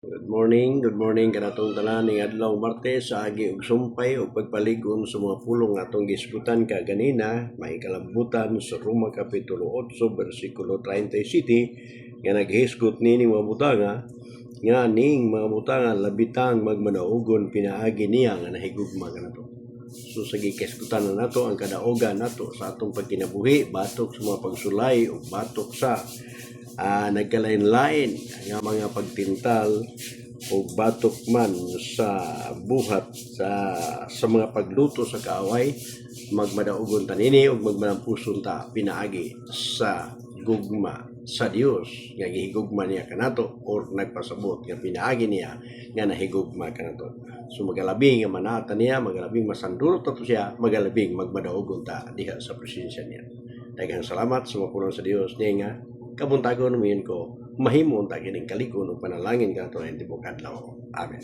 Good morning kanatong tanan ning adlaw Martes sa agi ug sumpay ug pagpaligon sa mga pulong atong gisgutan kaganina may kalambutan sa Roma kapitulo 8 bersikulo 37 nga naghisgot nini mga butanga nga ning mga butanga labitang magmanaugon pinaagi niya nga nahigugma kanato. So sa gikisgutan na nato ang kadaogan nato sa atong pagkinabuhi batok sa mga pagsulay ug batok sa nagkalain-lain nga mga pagtintal o batok man sa buhat sa mga pagluto sa kaaway magmadaugon tanini ug magmanampuson ta pinaagi sa gugma sa Dios nga gihigugma niya kanato or nagpasabot nga pinaagi niya nga nahigugma kanato. So magalabing nga manata niya, magalabing masandulot nato siya, magalabing magmadaugon ta diha sa presensya niya. Daghang salamat sa mapulong sa Dios niya nga kabuntagon mo yun ko mahimo ta kining kalikon ug panalangin kanato sa tibok adlaw. Amen.